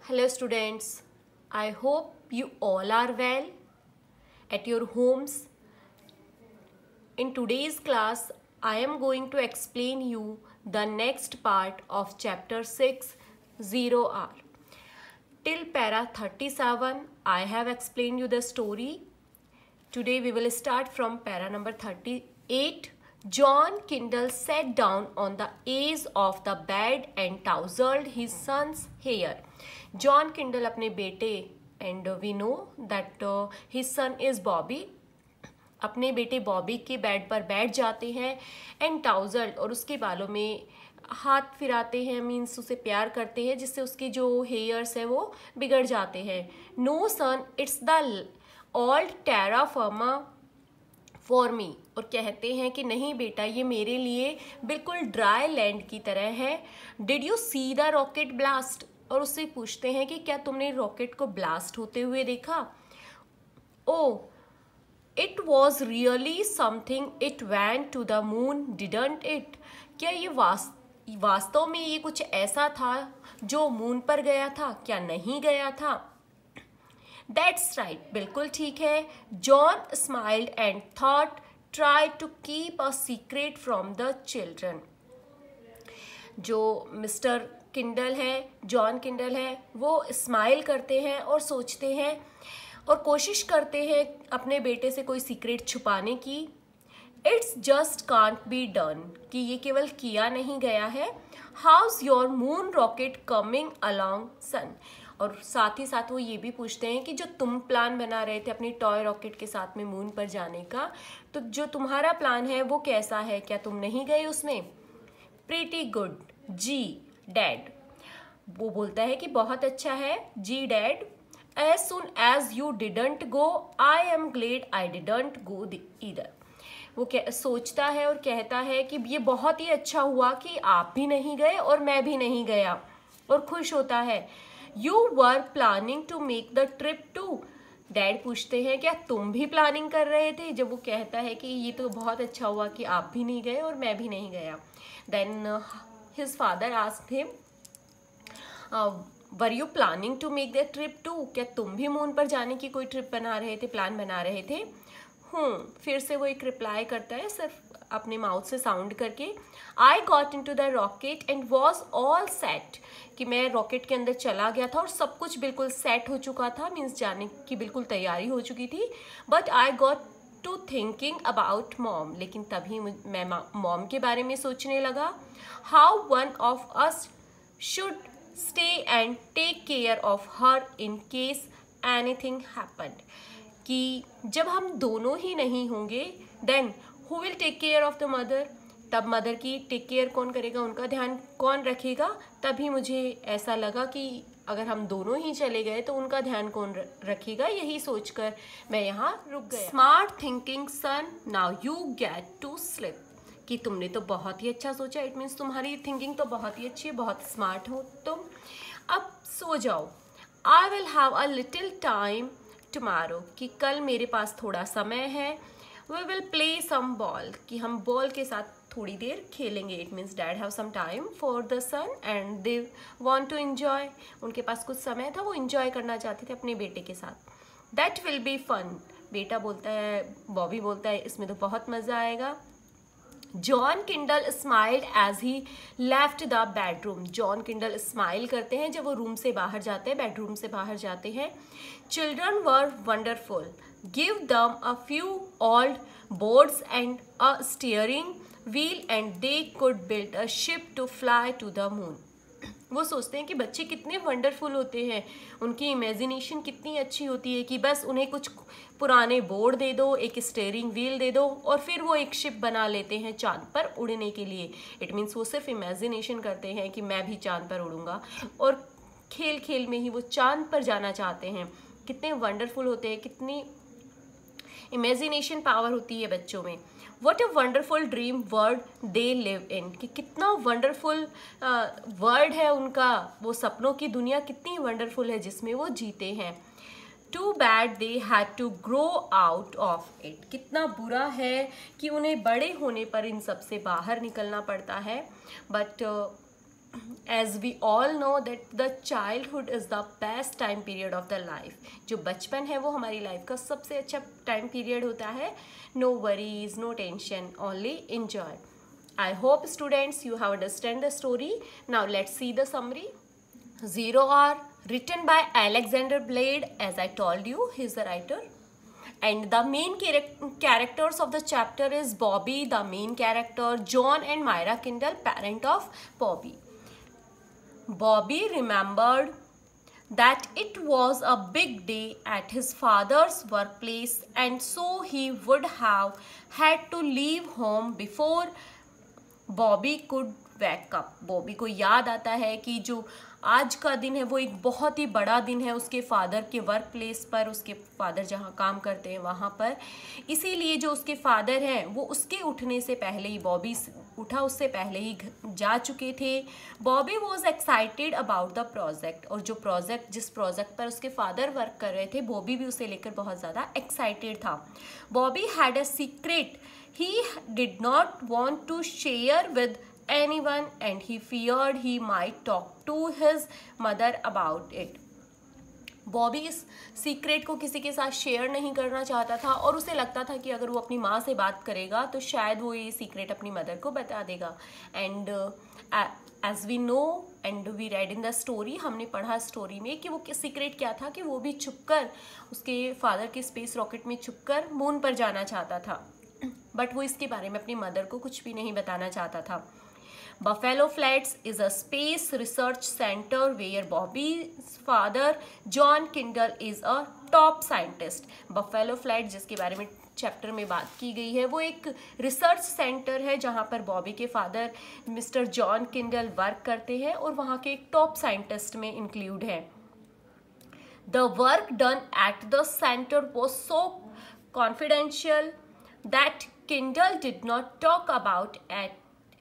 Hello students, I hope you all are well at your homes. In today's class, I am going to explain you the next part of chapter 6, 0R. Till para 37, I have explained you the story. Today we will start from para number 38. John Kindle sat down on the edge of the bed and tousled his son's hair. John Kindle अपने बेटे and we know that his son is Bobby. अपने बेटे बॉबी के bed पर बैठ जाते हैं and टाउजल्ड और उसके बालों में हाथ फिराते हैं, मीन्स उसे प्यार करते हैं जिससे उसके जो हेयर्स है वो बिगड़ जाते हैं. No son it's the old terra firma for me, और कहते हैं कि नहीं बेटा ये मेरे लिए बिल्कुल ड्राई लैंड की तरह है. Did you see the rocket blast, और उससे पूछते हैं कि क्या तुमने रॉकेट को ब्लास्ट होते हुए देखा. Oh it was really something, it went to the moon didn't it, क्या ये वास्तव में ये कुछ ऐसा था जो मून पर गया था, क्या नहीं गया था. दैट्स राइट, बिल्कुल ठीक है. John smiled and thought try to keep a secret from the children. जो मिस्टर किंडल है, जॉन किंडल है, वो स्माइल करते हैं और सोचते हैं और कोशिश करते हैं अपने बेटे से कोई सीक्रेट छुपाने की. It's just can't be done, कि ये केवल किया नहीं गया है. How's your moon rocket coming along son, और साथ ही साथ वो ये भी पूछते हैं कि जो तुम प्लान बना रहे थे अपनी टॉय रॉकेट के साथ में मून पर जाने का, तो जो तुम्हारा प्लान है वो कैसा है, क्या तुम नहीं गए उसमें. प्रीटी गुड जी डैड, वो बोलता है कि बहुत अच्छा है जी dad. As soon as you didn't go, I am glad I didn't go either. वो सोचता है और कहता है कि ये बहुत ही अच्छा हुआ कि आप भी नहीं गए और मैं भी नहीं गया, और खुश होता है. You were planning to make the trip too. Dad पूछते हैं क्या तुम भी प्लानिंग कर रहे थे, जब वो कहता है कि ये तो बहुत अच्छा हुआ कि आप भी नहीं गए और मैं भी नहीं गया. Then his father asked him, were you planning to make the trip to, क्या तुम भी मून पर जाने की कोई ट्रिप बना रहे थे, प्लान बना रहे थे. फिर से वो एक रिप्लाई करता है सिर्फ अपने माउथ से साउंड करके. I got into the rocket and was all set, कि मैं रॉकेट के अंदर चला गया था और सब कुछ बिल्कुल सेट हो चुका था, मीन्स जाने की बिल्कुल तैयारी हो चुकी थी. But I got to thinking about mom, लेकिन तभी मैं मॉम के बारे में सोचने लगा. How one of us should stay and take care of her in case anything happened, कि जब हम दोनों ही नहीं होंगे then who will take care of the mother, तब मदर की टेक केयर कौन करेगा, उनका ध्यान कौन रखेगा. तभी मुझे ऐसा लगा कि अगर हम दोनों ही चले गए तो उनका ध्यान कौन रखेगा, यही सोचकर मैं यहाँ रुक गया. Smart thinking son, now you get to sleep, कि तुमने तो बहुत ही अच्छा सोचा, इट मीन्स तुम्हारी थिंकिंग तो बहुत ही अच्छी है, बहुत स्मार्ट हो तुम, अब सो जाओ. I will have a little time tomorrow, कि कल मेरे पास थोड़ा समय है. We will play some ball, कि हम बॉल के साथ थोड़ी देर खेलेंगे. It means dad have some time for the son and they want to enjoy, उनके पास कुछ समय था, वो एंजॉय करना चाहते थे अपने बेटे के साथ. दैट विल बी फन, बेटा बोलता है, बॉबी बोलता है इसमें तो बहुत मज़ा आएगा. John Kindle smiled as he left the bedroom, John Kindle smile करते हैं जब वो रूम से बाहर जाते हैं, बेडरूम से बाहर जाते हैं. Children were wonderful, give them a few old boards and a steering wheel and they could build a ship to fly to the moon. वो सोचते हैं कि बच्चे कितने वंडरफुल होते हैं, उनकी इमेजिनेशन कितनी अच्छी होती है कि बस उन्हें कुछ पुराने बोर्ड दे दो, एक स्टीयरिंग व्हील दे दो और फिर वो एक शिप बना लेते हैं चांद पर उड़ने के लिए. इट मीन्स वो सिर्फ इमेजिनेशन करते हैं कि मैं भी चांद पर उड़ूंगा, और खेल खेल में ही वो चांद पर जाना चाहते हैं. कितने वंडरफुल होते हैं, कितनी इमेजिनेशन पावर होती है बच्चों में. What a wonderful dream world they live in, कि कितना वंडरफुल वर्ल्ड है उनका, वो सपनों की दुनिया कितनी वंडरफुल है जिसमें वो जीते हैं. Too bad they had to grow out of it, कितना बुरा है कि उन्हें बड़े होने पर इन सब से बाहर निकलना पड़ता है. But As we all know that the childhood is the best time period of the life. जो बचपन है वो हमारी लाइफ का सबसे अच्छा टाइम पीरियड होता है. No worries, no tension, only enjoy. I hope students you have understand the story. Now let's see the summary. Zero Hour, written by Alexander Blade. As I told you, he is the writer. And the main characters of the chapter is Bobby, the main character, John and Myra Kindle, parent of Bobby. Bobby remembered that it was a big day at his father's workplace, and so he would have had to leave home before Bobby could wake up. Bobby को याद आता है कि जो आज का दिन है वो एक बहुत ही बड़ा दिन है उसके फादर के वर्क प्लेस पर, उसके फादर जहाँ काम करते हैं वहाँ पर. इसीलिए जो उसके फादर हैं वो उसके उठने से पहले ही, बॉबी उठा उससे पहले ही जा चुके थे. Bobby was excited about the project, और जो प्रोजेक्ट, जिस प्रोजेक्ट पर उसके फादर वर्क कर रहे थे, बॉबी भी उसे लेकर बहुत ज़्यादा एक्साइटेड था. Bobby had a secret he did not want to share with anyone, and he feared he might talk to his mother about it. Bobby इस सीक्रेट को किसी के साथ शेयर नहीं करना चाहता था, और उसे लगता था कि अगर वो अपनी माँ से बात करेगा तो शायद वो ये सीक्रेट अपनी मदर को बता देगा. And as we know and we read in the story, हमने पढ़ा स्टोरी में कि वो सीक्रेट क्या था, कि वो भी छुपकर उसके फादर के स्पेस रॉकेट में छुपकर मून पर जाना चाहता था, बट वो इसके बारे में अपनी मदर को कुछ भी नहीं बताना चाहता था. Buffalo Flats is a space research center where Bobby's father John Kindle is a top scientist. Buffalo Flats, जिसके बारे में चैप्टर में बात की गई है, वो एक रिसर्च सेंटर है जहाँ पर बॉबी के father mister John Kindle work करते हैं और वहाँ के एक टॉप साइंटिस्ट में इंक्लूड है. The work done at the center was so confidential that Kindle did not talk about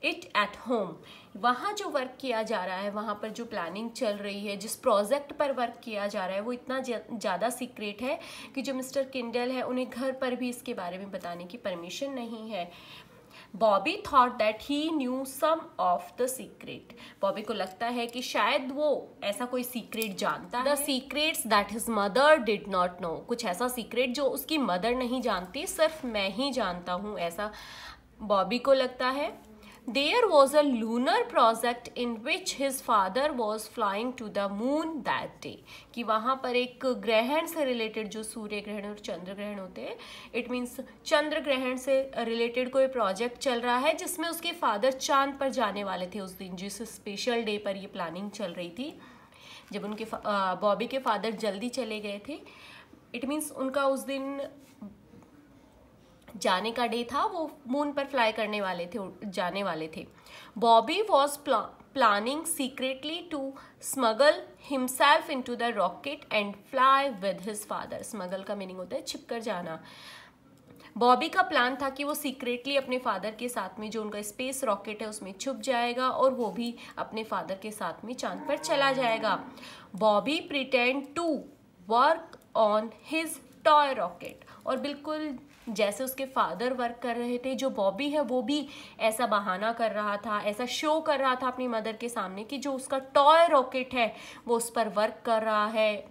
it at home. वहाँ जो वर्क किया जा रहा है, वहाँ पर जो प्लानिंग चल रही है, जिस प्रोजेक्ट पर वर्क किया जा रहा है, वो इतना ज़्यादा सीक्रेट है कि जो मिस्टर किंडल है उन्हें घर पर भी इसके बारे में बताने की परमिशन नहीं है. Bobby thought that he knew some of the secret. Bobby को लगता है कि शायद वो ऐसा कोई सीक्रेट जानता है. The secrets that his mother did not know. कुछ ऐसा सीक्रेट जो उसकी मदर नहीं जानती, सिर्फ मैं ही जानता हूँ, ऐसा बॉबी को लगता है. There was a lunar project in which his father was flying to the moon that day. कि वहाँ पर एक ग्रहण से रिलेटेड, जो सूर्य ग्रहण और चंद्र ग्रहण होते हैं, इट मीन्स चंद्र ग्रहण से रिलेटेड कोई प्रोजेक्ट चल रहा है जिसमें उसके फादर चांद पर जाने वाले थे उस दिन, जिस स्पेशल डे पर ये प्लानिंग चल रही थी. जब उनके बॉबी के फादर जल्दी चले गए थे, इट मीन्स उनका उस दिन जाने का डे था, वो मून पर फ्लाई करने वाले थे, जाने वाले थे. Bobby was planning secretly to smuggle himself into the rocket and fly with his father. Smuggle का मीनिंग होता है छिपकर जाना. बॉबी का प्लान था कि वो सीक्रेटली अपने फादर के साथ में, जो उनका स्पेस रॉकेट है, उसमें छुप जाएगा और वो भी अपने फादर के साथ में चांद पर चला जाएगा. Bobby pretend to work on his toy rocket, और बिल्कुल जैसे उसके फादर वर्क कर रहे थे, जो बॉबी है वो भी ऐसा बहाना कर रहा था, ऐसा शो कर रहा था अपनी मदर के सामने कि जो उसका टॉय रॉकेट है वो उस पर वर्क कर रहा है,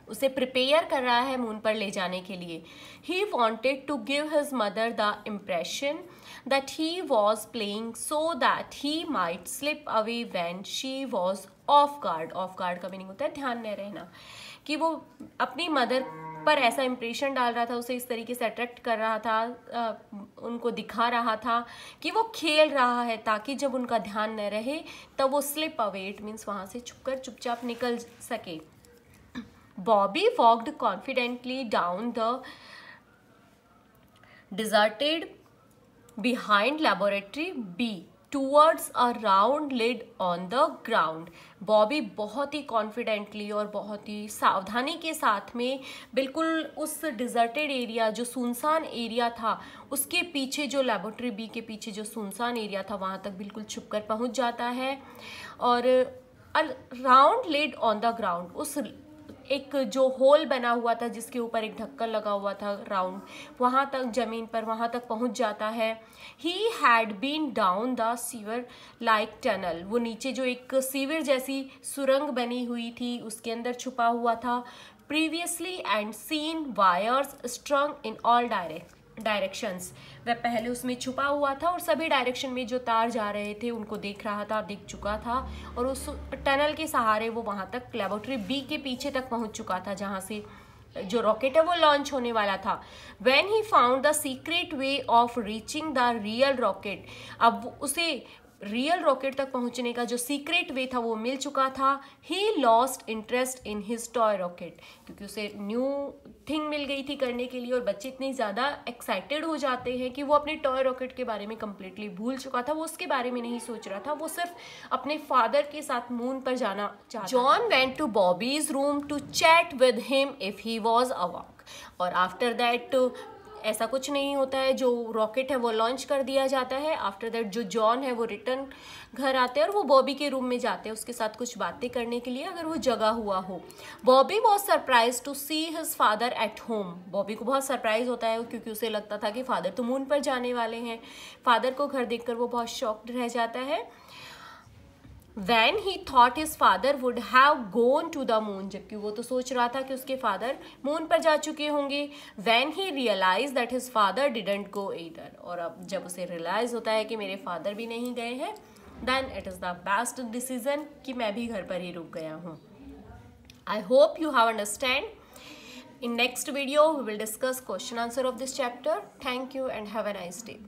उसे प्रिपेयर कर रहा है मून पर ले जाने के लिए. He wanted to give his mother the impression that he was playing so that he might slip away when she was off guard. Off guard का मीनिंग होता है ध्यान में रहना, कि वो अपनी मदर पर ऐसा इम्प्रेशन डाल रहा था, उसे इस तरीके से अट्रैक्ट कर रहा था, उनको दिखा रहा था कि वो खेल रहा है, ताकि जब उनका ध्यान न रहे तब वो स्लिप अवे, इट मीन्स वहाँ से छुपकर चुपचाप निकल सके. Bobby walked confidently down the deserted behind laboratory B towards a round lid on the ground. Bobby बहुत ही कॉन्फिडेंटली और बहुत ही सावधानी के साथ में बिल्कुल उस डिजर्टेड एरिया, जो सुनसान एरिया था, उसके पीछे, जो लेबोरेटरी बी के पीछे जो सुनसान एरिया था, वहाँ तक बिल्कुल छुपकर पहुँच जाता है. और round lid on the ground, उस एक जो होल बना हुआ था जिसके ऊपर एक ढक्कन लगा हुआ था राउंड, वहाँ तक ज़मीन पर वहाँ तक पहुँच जाता है। He had been down the sewer like tunnel, वो नीचे जो एक सीवर जैसी सुरंग बनी हुई थी उसके अंदर छुपा हुआ था। Previously and seen wires strung in all directions, वह पहले उसमें छुपा हुआ था और सभी डायरेक्शन में जो तार जा रहे थे उनको देख रहा था, देख चुका था, और उस टनल के सहारे वो वहाँ तक लेबोरेटरी बी के पीछे तक पहुँच चुका था जहाँ से जो रॉकेट है वो लॉन्च होने वाला था। When he found the secret way of reaching the real rocket, अब उसे रियल रॉकेट तक पहुंचने का जो सीक्रेट वे था वो मिल चुका था। He lost interest in his toy rocket, क्योंकि उसे न्यू थिंग मिल गई थी करने के लिए और बच्चे इतने ज़्यादा एक्साइटेड हो जाते हैं कि वो अपने टॉय रॉकेट के बारे में कम्प्लीटली भूल चुका था, वो उसके बारे में नहीं सोच रहा था, वो सिर्फ अपने फादर के साथ मून पर जाना चाहता। John went to Bobby's room to chat with him if he was awake, और आफ्टर दैट ऐसा कुछ नहीं होता है, जो रॉकेट है वो लॉन्च कर दिया जाता है। आफ्टर दैट जो जॉन है वो रिटर्न घर आते हैं और वो बॉबी के रूम में जाते हैं उसके साथ कुछ बातें करने के लिए अगर वो जगा हुआ हो। Bobby was surprise to see his father at home, Bobby को बहुत सरप्राइज होता है क्योंकि उसे लगता था कि फादर तो मून पर जाने वाले हैं। फादर को घर देखकर वो बहुत शॉक्ड रह जाता है। When he thought his father would have gone to the moon, जबकि वो तो सोच रहा था कि उसके फादर मून पर जा चुके होंगे। When he realized that his father didn't go either, और अब जब उसे रियलाइज होता है कि मेरे फादर भी नहीं गए हैं, then it is the best decision कि मैं भी घर पर ही रुक गया हूँ। I hope you have understand. In next video we will discuss question answer of this chapter. Thank you and have a nice day.